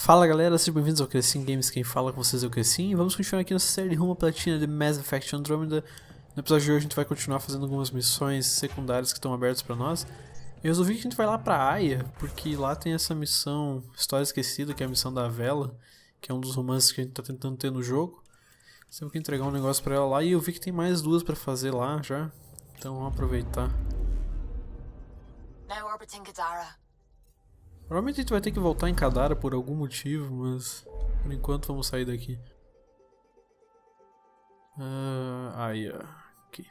Fala galera, sejam bem-vindos ao Crescim Games, quem fala com vocês é o Crescim. E vamos continuar aqui nossa série Rumo, Platina de Mass Effect Andromeda. No episódio de hoje a gente vai continuar fazendo algumas missões secundárias que estão abertas pra nós. Eu resolvi que a gente vai lá pra Aya, porque lá tem essa missão História Esquecida, que é a missão da vela, que é um dos romances que a gente tá tentando ter no jogo. Temos que entregar um negócio pra ela lá e eu vi que tem mais duas pra fazer lá já. Então vamos aproveitar. Provavelmente a gente vai ter que voltar em Kadara por algum motivo, mas por enquanto vamos sair daqui. Aya, aqui.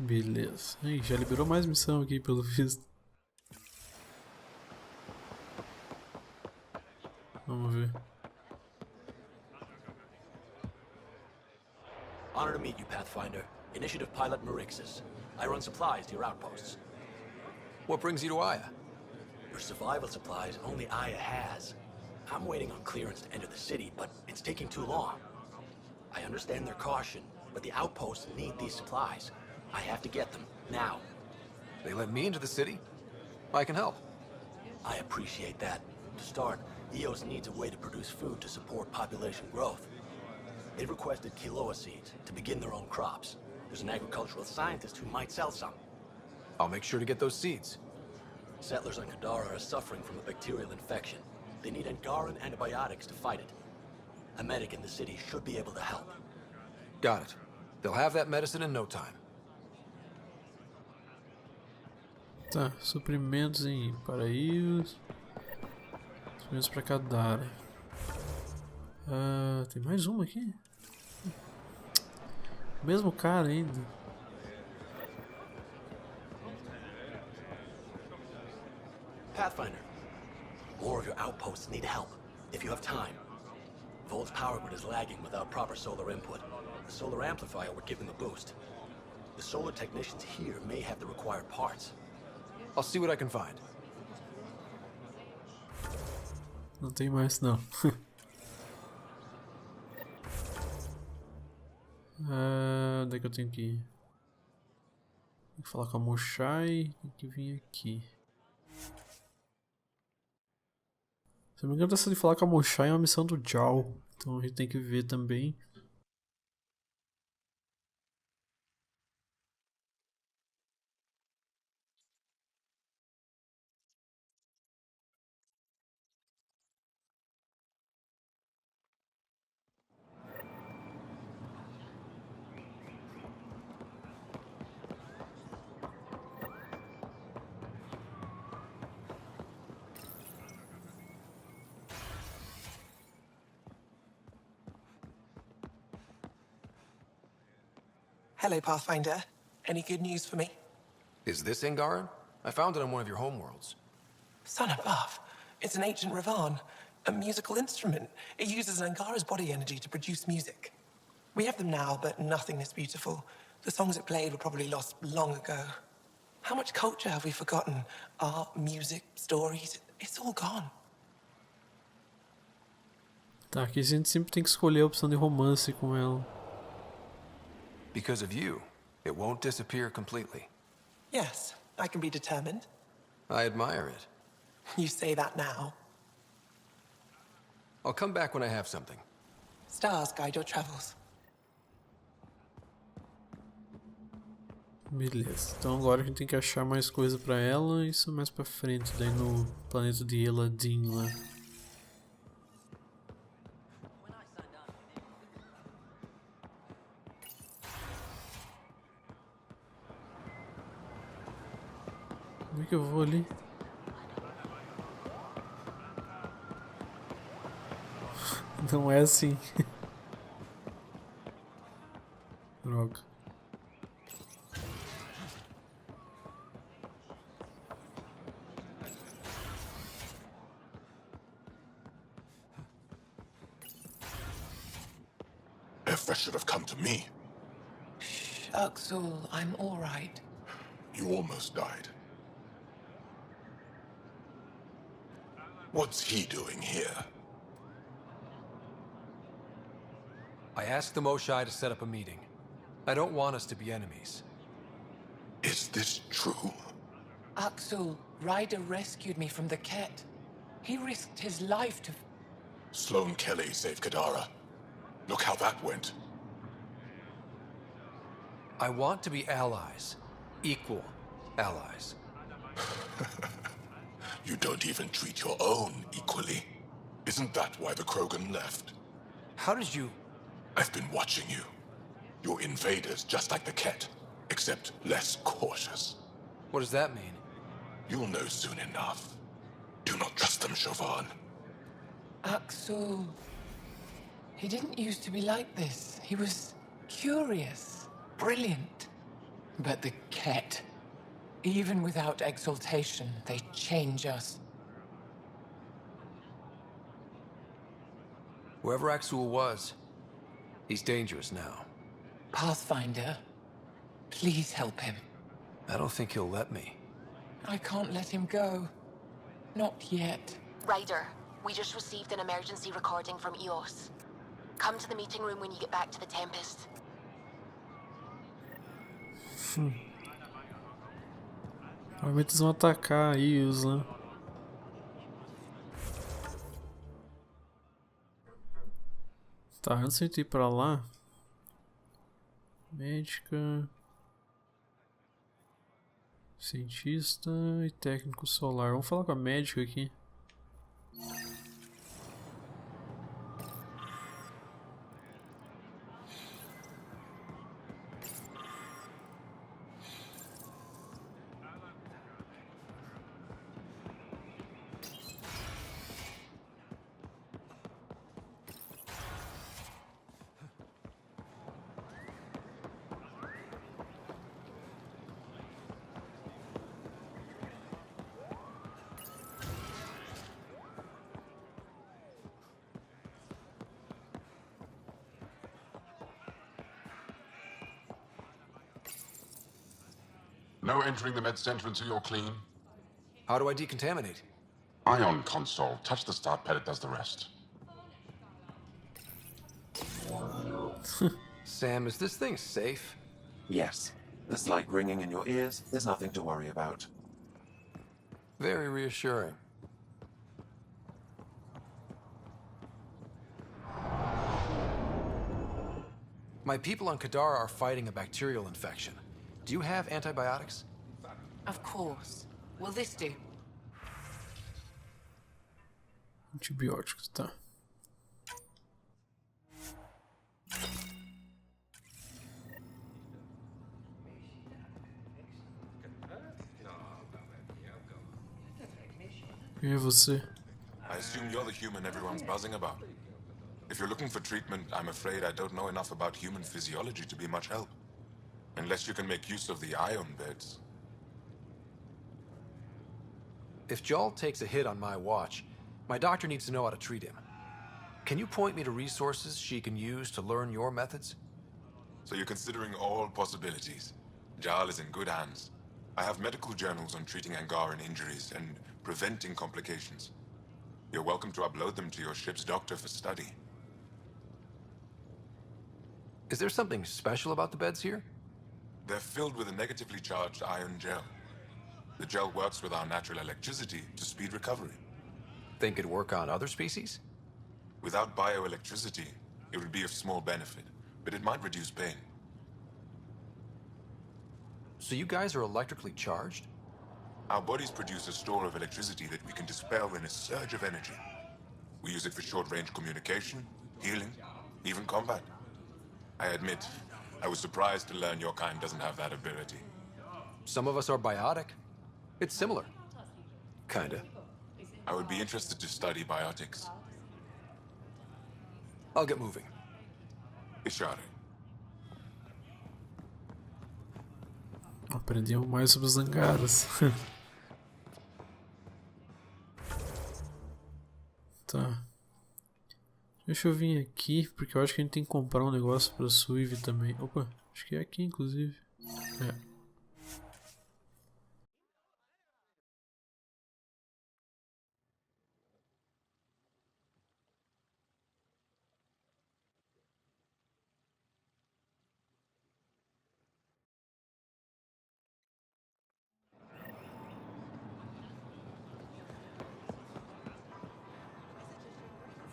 Beleza. Ih, já liberou mais missão aqui pelo visto. Vamos ver. Honor to meet you, Pathfinder. Initiative Pilot Marixus. I run supplies to your outposts. What brings you to Aya? Your survival supplies only Aya has. I'm waiting on clearance to enter the city, but it's taking too long. I understand their caution, but the outposts need these supplies. I have to get them, now. They let me into the city? I can help. I appreciate that. To start, EOS needs a way to produce food to support population growth. They've requested Kiloa seeds to begin their own crops. There's an agricultural scientist who might sell some. I'll make sure to get those seeds. Settlers on Kadara are suffering from a bacterial infection. They need Angaran antibiotics to fight it. A medic in the city should be able to help. Got it. They'll have that medicine in no time. Tá, suprimentos em paraísos. Suprimentos pra Kadara. Tem mais uma aqui? Mesmo cara ainda. Pathfinder, more of your outposts need help, if you have time. Volt's power grid is lagging without proper solar input. The solar amplifier would give them a boost. The solar technicians here may have the required parts. I'll see what I can find. Não tem mais não. Onde é que eu tenho que ir? Tem que falar com a Moshai. Tem que vir aqui. Se não me engano, essa de falar com a Moshai é uma missão do Jal. Então a gente tem que ver também. Hello, Pathfinder. Any good news for me? Is this Angaran? I found it on one of your homeworlds. Son above. It's an ancient Ravan. A musical instrument. It uses Angara's body energy to produce music. We have them now, but nothing is beautiful. The songs it played were probably lost long ago. How much culture have we forgotten? Art, music, stories, it's all gone. Tá, aqui a gente sempre tem que escolher a opção de romance com ela. Because of you, it won't disappear completely. Yes, I can be determined. I admire it. You say that now. I'll come back when I have something. Stars guide your travels. Beleza, então agora a gente tem que achar mais coisa pra ela, isso mais pra frente, daí no planeta de Eladin lá. Como é que eu vou ali? Não é assim. Droga. If should have come to me. Shh, Uxul, I'm all right. You almost died. What's he doing here? I asked the Moshai to set up a meeting. I don't want us to be enemies. Is this true? Uxul, Ryder rescued me from the Ket. He risked his life to... Sloane Kelly saved Kadara. Look how that went. I want to be allies. Equal allies. You don't even treat your own equally. Isn't that why the Krogan left? How did you... I've been watching you. You're invaders just like the Ket, except less cautious. What does that mean? You'll know soon enough. Do not trust them, Chauvin. Uxul... He didn't used to be like this. He was curious, brilliant. But the Ket, even without exaltation, they change us. Whoever Axul was, he's dangerous now. Pathfinder, please help him. I don't think he'll let me. I can't let him go. Not yet. Ryder, we just received an emergency recording from EOS. Come to the meeting room when you get back to the Tempest. Provavelmente eles vão atacar aí os, né? Tá, antes de ir pra lá. Médica. Cientista e técnico solar. Vamos falar com a médica aqui. No entering the med center until you're clean. How do I decontaminate? Ion console. Touch the start pad, it does the rest. Sam, is this thing safe? Yes. The slight ringing in your ears, there's nothing to worry about. Very reassuring. My people on Kadara are fighting a bacterial infection. Do you have antibiotics? Of course. Will this do? Antibióticos, tá. Quem é você? I assume you're the human everyone's buzzing about. If you're looking for treatment, I'm afraid I don't know enough about human physiology to be much help. Unless you can make use of the ion beds. If Jarl takes a hit on my watch, my doctor needs to know how to treat him. Can you point me to resources she can use to learn your methods? So you're considering all possibilities. Jarl is in good hands. I have medical journals on treating Angaran injuries and preventing complications. You're welcome to upload them to your ship's doctor for study. Is there something special about the beds here? They're filled with a negatively charged ion gel. The gel works with our natural electricity to speed recovery. Think it'd work on other species? Without bioelectricity, it would be of small benefit, but it might reduce pain. So you guys are electrically charged? Our bodies produce a store of electricity that we can dispel in a surge of energy. We use it for short-range communication, healing, even combat. I admit, I was surprised to learn your kind doesn't have that ability. Some of us are biotic. It's similar. Kinda. I would be interested to study biotics. I'll get moving. Ishari. Aprendemos mais sobre os angaras. Tá. Deixa eu vir aqui, porque eu acho que a gente tem que comprar um negócio pra Suive também. Opa, acho que é aqui inclusive. É.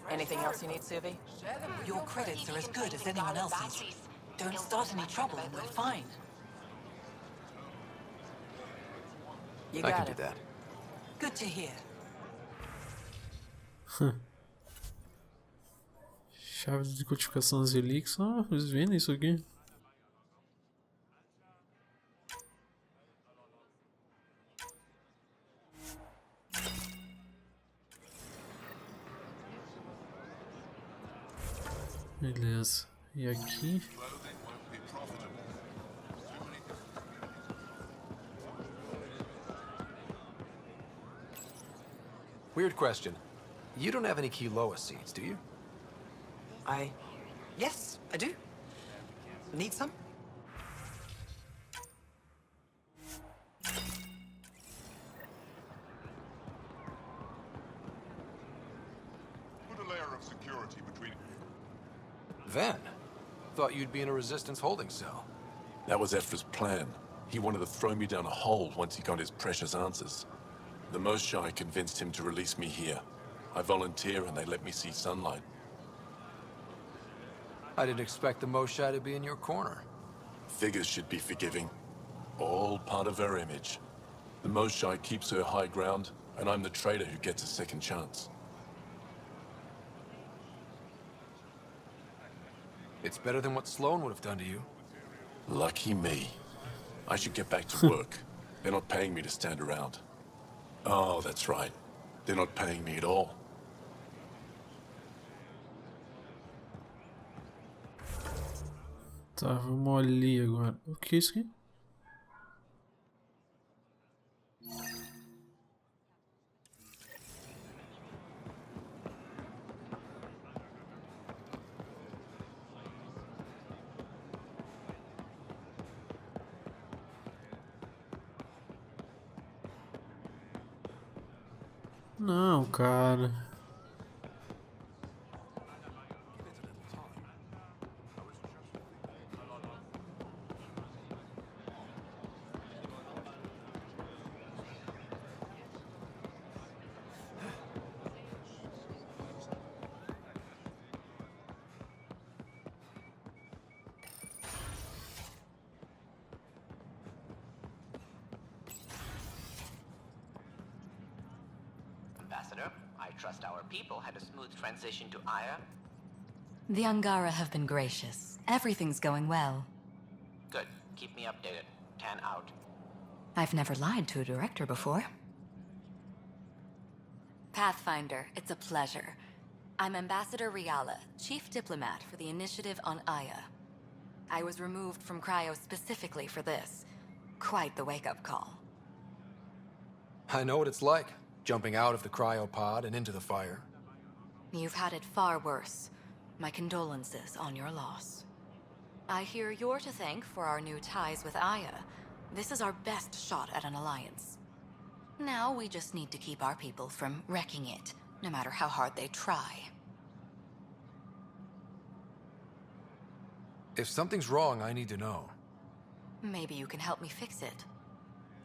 Anything else you need, Suvi? Your credits are as good as anyone else's. Don't start any trouble and we're fine. You I got can do it. that. Good to hear. Chave de codificação das relíquias. Ah, vocês vendem isso aqui? Beleza. E aqui? Weird question. You don't have any Kiloa seeds, do you? Yes, I do. Need some? Put a layer of security between... Ven. Thought you'd be in a resistance holding cell. That was Ephra's plan. He wanted to throw me down a hole once he got his precious answers. The Most Shy convinced him to release me here. I volunteer and they let me see sunlight. I didn't expect the Moshae to be in your corner. Figures should be forgiving. All part of her image. The Most Shy keeps her high ground, and I'm the traitor who gets a second chance. It's better than what Sloan would have done to you. Lucky me. I should get back to work. They're not paying me to stand around. Oh, that's right. They're not paying me at all. Tá, vamos ali agora. O que é isso aqui? Não, cara. Ambassador, I trust our people had a smooth transition to Aya. The Angara have been gracious. Everything's going well. Good. Keep me updated. 10 out. I've never lied to a director before. Pathfinder, it's a pleasure. I'm Ambassador Riala, Chief Diplomat for the Initiative on Aya. I was removed from Cryo specifically for this. Quite the wake-up call. I know what it's like, jumping out of the cryopod and into the fire. You've had it far worse. My condolences on your loss. I hear you're to thank for our new ties with Aya. This is our best shot at an alliance. Now we just need to keep our people from wrecking it, no matter how hard they try. If something's wrong, I need to know. Maybe you can help me fix it.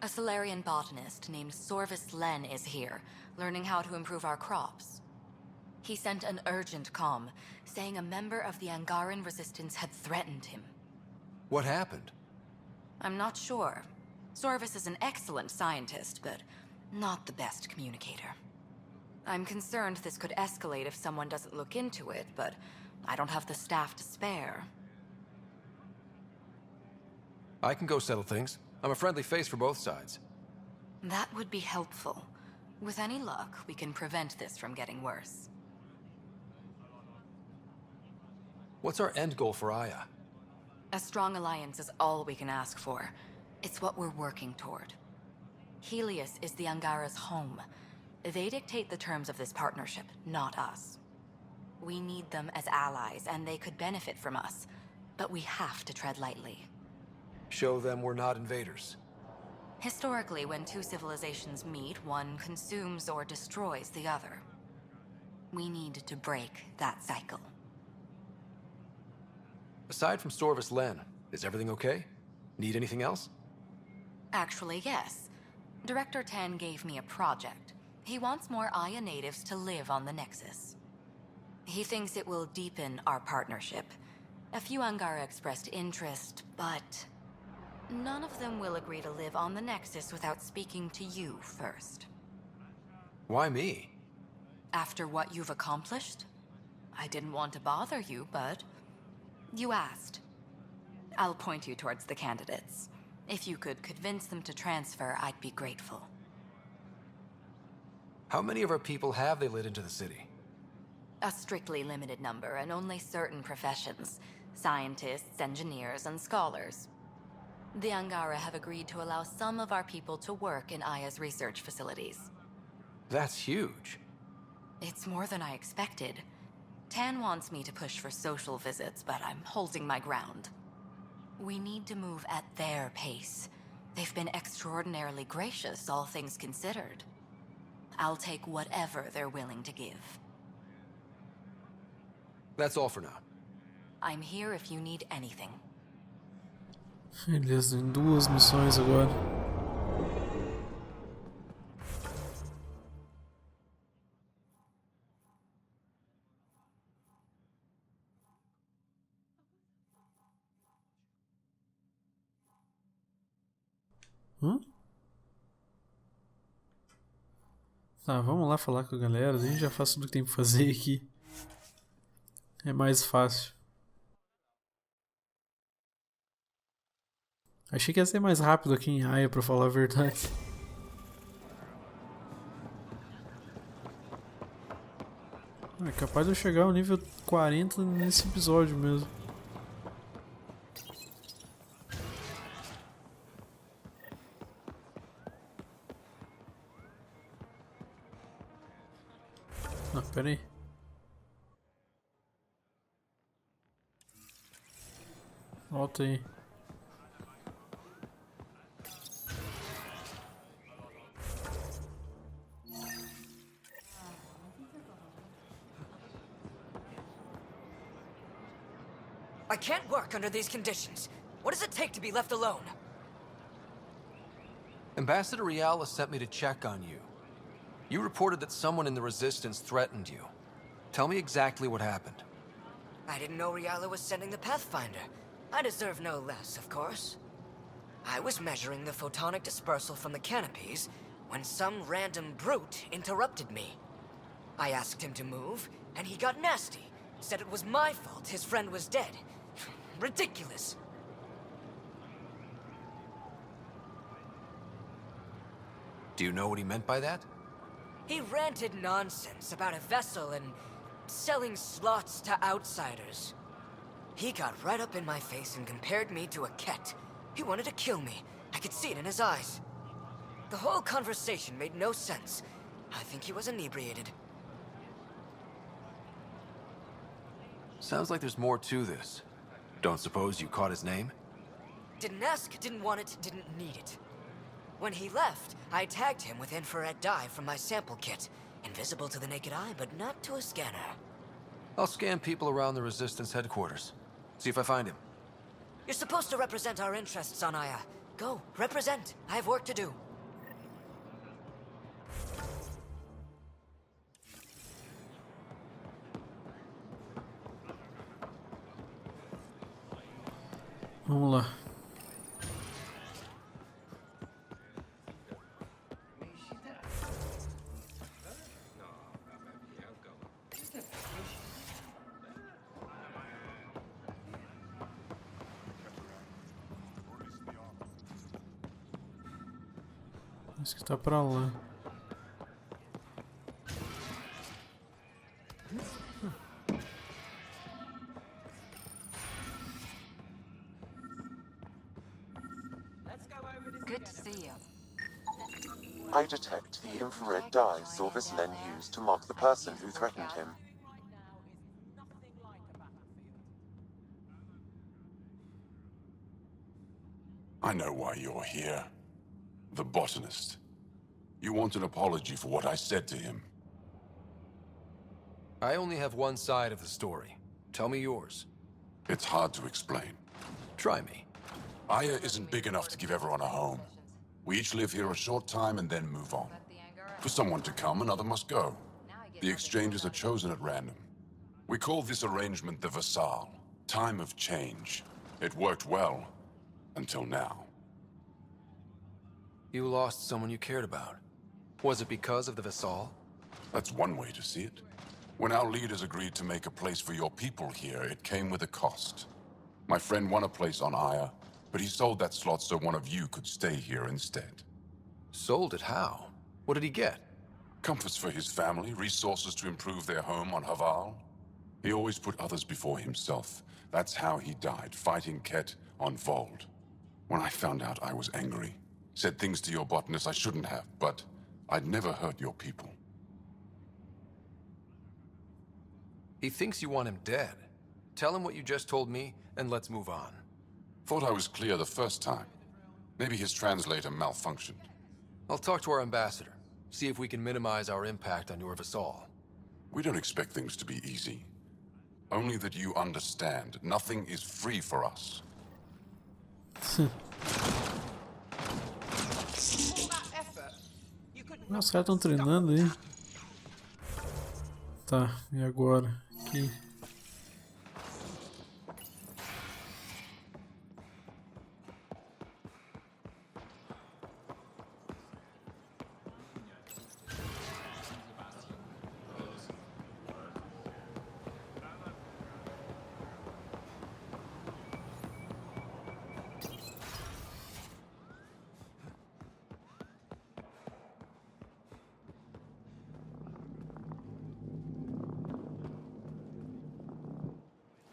A Solarian botanist named Sorvis Len is here, learning how to improve our crops. He sent an urgent comm, saying a member of the Angaran resistance had threatened him. What happened? I'm not sure. Sorvis is an excellent scientist, but not the best communicator. I'm concerned this could escalate if someone doesn't look into it, but I don't have the staff to spare. I can go settle things. I'm a friendly face for both sides. That would be helpful. With any luck, we can prevent this from getting worse. What's our end goal for Aya? A strong alliance is all we can ask for. It's what we're working toward. Helios is the Angara's home. They dictate the terms of this partnership, not us. We need them as allies, and they could benefit from us. But we have to tread lightly. Show them we're not invaders. Historically, when two civilizations meet, one consumes or destroys the other. We need to break that cycle. Aside from Sorvis Len, is everything okay? Need anything else? Actually, yes. Director Tan gave me a project. He wants more Aya natives to live on the Nexus. He thinks it will deepen our partnership. A few Angara expressed interest, but none of them will agree to live on the Nexus without speaking to you first. Why me? After what you've accomplished? I didn't want to bother you, but you asked. I'll point you towards the candidates. If you could convince them to transfer, I'd be grateful. How many of our people have they let into the city? A strictly limited number, and only certain professions. Scientists, engineers, and scholars. The Angara have agreed to allow some of our people to work in Aya's research facilities. That's huge. It's more than I expected. Tan wants me to push for social visits, but I'm holding my ground. We need to move at their pace. They've been extraordinarily gracious, all things considered. I'll take whatever they're willing to give. That's all for now. I'm here if you need anything. Beleza, em duas missões agora. Tá, vamos lá falar com a galera. A gente já faz tudo que tem pra fazer aqui. É mais fácil. Achei que ia ser mais rápido aqui em Aya, pra falar a verdade. É capaz de eu chegar ao nível 40 nesse episódio mesmo. Não, pera aí. Volta aí. I can't work under these conditions. What does it take to be left alone? Ambassador Riala sent me to check on you. You reported that someone in the Resistance threatened you. Tell me exactly what happened. I didn't know Riala was sending the Pathfinder. I deserve no less, of course. I was measuring the photonic dispersal from the canopies when some random brute interrupted me. I asked him to move, and he got nasty. Said it was my fault his friend was dead. Ridiculous. Do you know what he meant by that? He ranted nonsense about a vessel and selling slots to outsiders. He got right up in my face and compared me to a cat. He wanted to kill me. I could see it in his eyes. The whole conversation made no sense. I think he was inebriated. Sounds like there's more to this. Don't suppose you caught his name? Didn't ask, didn't want it, didn't need it. When he left, I tagged him with infrared dye from my sample kit. Invisible to the naked eye, but not to a scanner. I'll scan people around the Resistance headquarters. See if I find him. You're supposed to represent our interests on Aya. Go, represent. I have work to do. Vamos lá. Esse que tá pra lá. Good to see you. I detect the infrared dye Silvis Len used to mark the person who threatened him. I know why you're here. The botanist. You want an apology for what I said to him. I only have one side of the story. Tell me yours. It's hard to explain. Try me. Aya isn't big enough to give everyone a home. We each live here a short time and then move on. For someone to come, another must go. The exchanges are chosen at random. We call this arrangement the Vassal. Time of change. It worked well. Until now. You lost someone you cared about. Was it because of the Vassal? That's one way to see it. When our leaders agreed to make a place for your people here, it came with a cost. My friend won a place on Aya, but he sold that slot so one of you could stay here instead. Sold it how? What did he get? Comforts for his family, resources to improve their home on Haval. He always put others before himself. That's how he died, fighting Ket on Vold. When I found out, I was angry. Said things to your botanist I shouldn't have, but I'd never hurt your people. He thinks you want him dead. Tell him what you just told me, and let's move on. Thought I was clear the first time. Maybe his translator malfunctioned. I'll talk to our ambassador. See if we can minimize our impact on your Vassal. We don't expect things to be easy. Only that you understand, nothing is free for us. Os caras estão treinando aí. Tá, e agora? Aqui.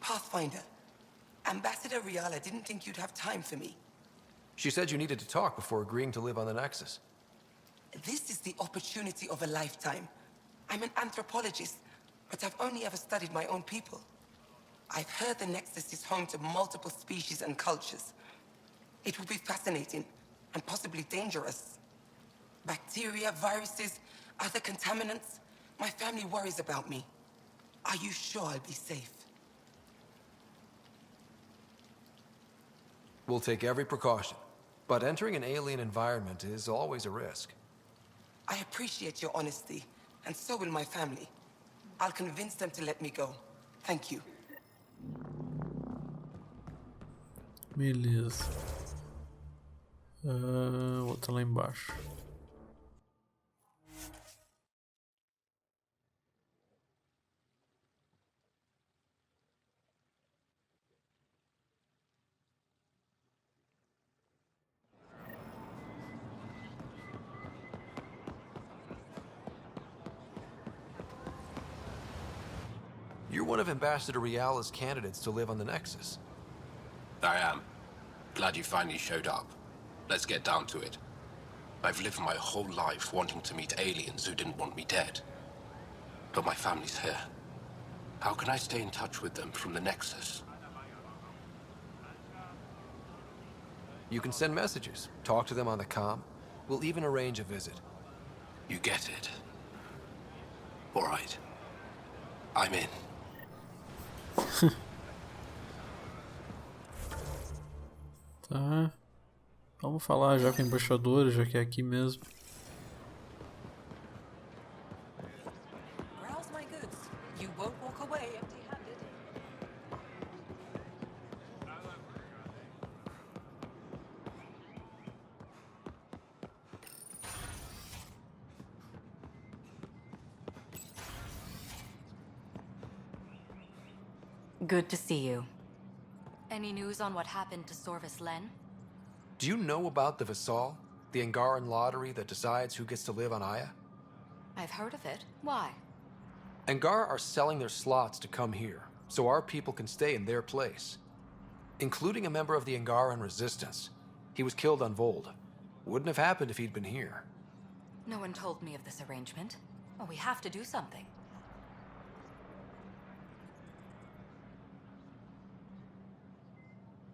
Pathfinder, Ambassador Riala didn't think you'd have time for me. She said you needed to talk before agreeing to live on the Nexus. This is the opportunity of a lifetime. I'm an anthropologist, but I've only ever studied my own people. I've heard the Nexus is home to multiple species and cultures. It will be fascinating and possibly dangerous. Bacteria, viruses, other contaminants. My family worries about me. Are you sure I'll be safe? We'll take every precaution, but entering an alien environment is always a risk. I appreciate your honesty, and so will my family. I'll convince them to let me go. Thank you. Beleza. Outra lá embaixo. You're one of Ambassador Riala's candidates to live on the Nexus. I am. Glad you finally showed up. Let's get down to it. I've lived my whole life wanting to meet aliens who didn't want me dead. But my family's here. How can I stay in touch with them from the Nexus? You can send messages, talk to them on the comm. We'll even arrange a visit. You get it. All right. I'm in. Tá. Vamos falar já com a embaixadora, já que é aqui mesmo. Browse my goods. You won't walk away empty-handed. Good to see you. Any news on what happened to Sorvis Len? Do you know about the Vassal? The Angaran lottery that decides who gets to live on Aya? I've heard of it. Why? Angara are selling their slots to come here, so our people can stay in their place. Including a member of the Angaran resistance. He was killed on Vold. Wouldn't have happened if he'd been here. No one told me of this arrangement. Well, we have to do something.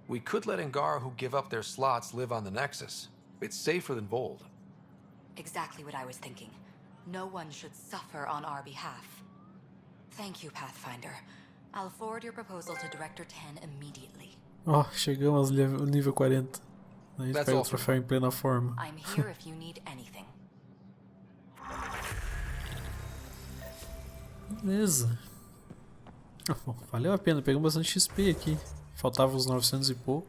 We could let Angara who give up their slots live on the Nexus. It's safer than Vold. Exactly what I was thinking. No one should suffer on our behalf. Thank you, Pathfinder. I'll forward your proposal to Director 10 immediately. Ó, chegamos ao nível 40. A gente pega o troféu em plena forma. I'm here if you need anything. Beleza. Bom, valeu a pena, pegamos bastante XP aqui. Faltava uns 900 e pouco.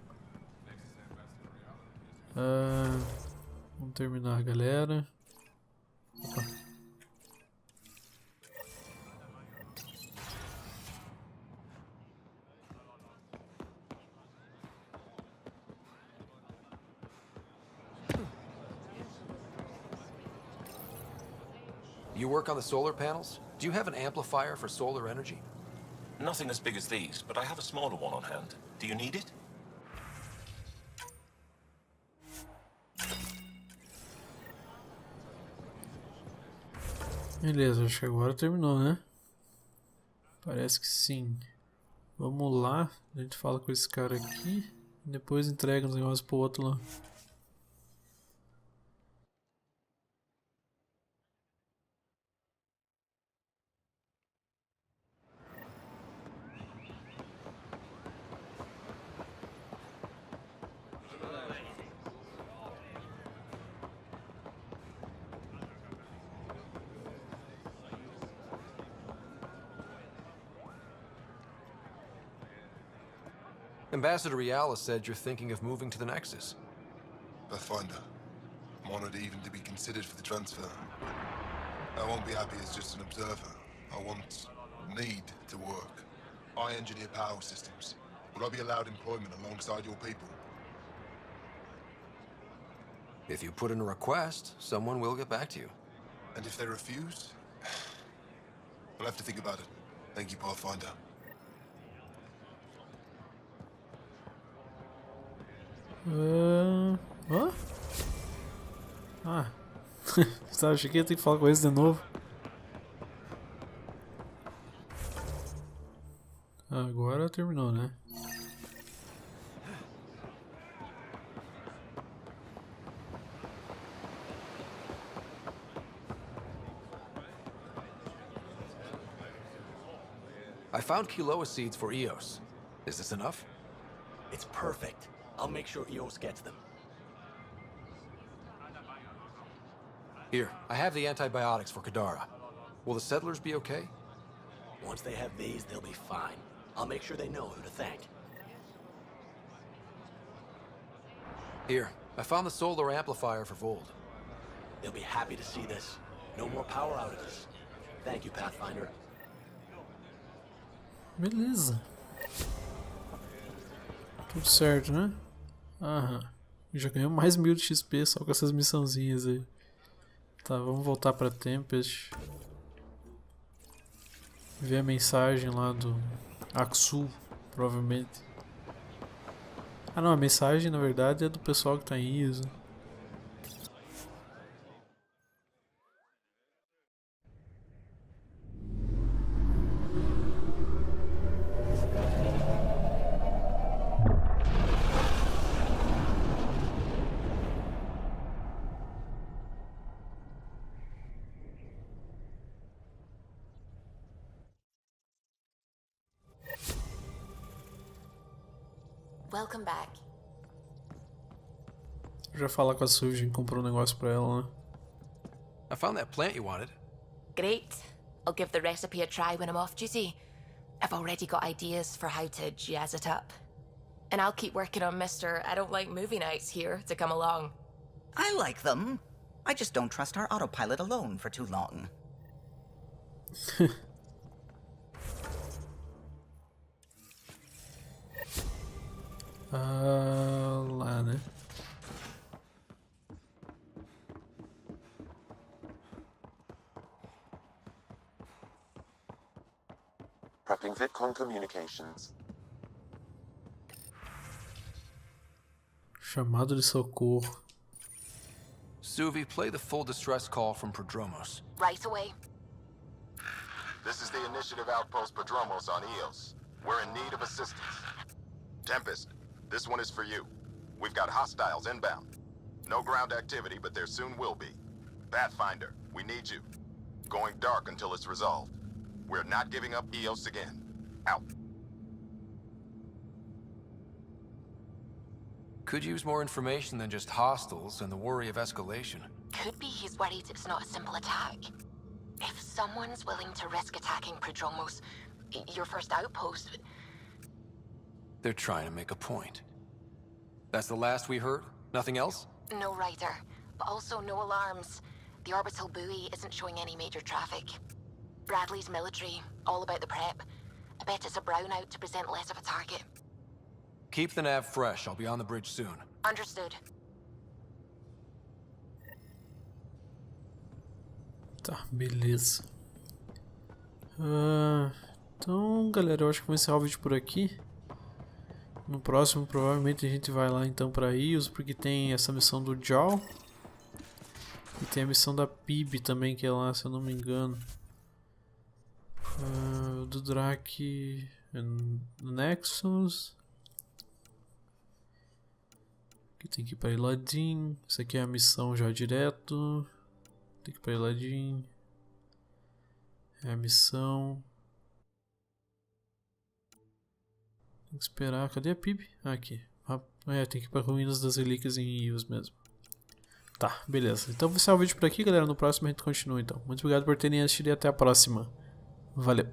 Vamos terminar, galera. Opa. You work on the solar panels? Do you have an amplifier for solar energy? Nothing as big as these, but I have a smaller one on hand. Do you need it? Beleza, acho que agora terminou, né? Parece que sim. Vamos lá, a gente fala com esse cara aqui e depois entrega os negócios pro outro lá. Ambassador Riala said you're thinking of moving to the Nexus. Pathfinder. I'm honored even to be considered for the transfer. I won't be happy as just an observer. I need to work. I engineer power systems. Will I be allowed employment alongside your people? If you put in a request, someone will get back to you. And if they refuse? I'll have to think about it. Thank you, Pathfinder. Ó? Ah. Achei que ia ter que falar com eles de novo. Agora terminou, né? I found Kiloa seeds for Eos. Is this enough? It's perfect. I'll make sure Eos gets them. Here, I have the antibiotics for Kadara. Will the settlers be okay? Once they have these, they'll be fine. I'll make sure they know who to thank. Here, I found the solar amplifier for Vold. They'll be happy to see this. No more power outages. Thank you, Pathfinder. Beleza. Tudo certo, né? Aham. Já ganhamos mais 1000 de XP só com essas missãozinhas aí. Tá, vamos voltar pra Tempest. Ver a mensagem lá do Aksu, provavelmente. Ah não, a mensagem na verdade é do pessoal que tá em ISO. Welcome back. Já falar com a Sujin, comprou um negócio pra ela, né? I found that plant you wanted. Great. I'll give the recipe a try when I'm off duty. I've already got ideas for how to jazz it up. And I'll keep working on Mr. I don't like movie nights here to come along. I like them. I just don't trust our autopilot alone for too long. Lá, né? Prepping VidCon communications. Chamado de socorro. Suvi, play the full distress call from Prodromos. Right away. This is the Initiative Outpost Prodromos on Eos. We're in need of assistance. Tempest, this one is for you. We've got hostiles inbound. No ground activity, but there soon will be. Pathfinder, we need you. Going dark until it's resolved. We're not giving up Eos again. Out. Could use more information than just hostiles and the worry of escalation. Could be he's worried it's not a simple attack. If someone's willing to risk attacking Prodromos, your first outpost... They're trying to make a point. That's the last we heard? Nothing else? No rider, but also no alarms. The orbital buoy isn't showing any major traffic. Bradley's military, all about the prep. I bet it's a brownout to present less of a target. Keep the nav fresh. I'll be on the bridge soon. Understood. Tá, beleza. Então, galera, eu acho que vou encerrar o vídeo por aqui. No próximo, provavelmente, a gente vai lá então pra Eos, porque tem essa missão do Jaw. E tem a missão da PIB também, que é lá, se eu não me engano. Do Drake Nexus. Aqui tem que ir pra Iladin. Essa aqui é a missão já direto. Tem que ir pra Iladin. É a missão. Tem que esperar. Cadê a PIB? Aqui. Tem que ir pra Ruínas das Relíquias em Eos mesmo. Tá, beleza. Então vou encerrar o vídeo por aqui, galera. No próximo a gente continua então. Muito obrigado por terem assistido e até a próxima. Valeu.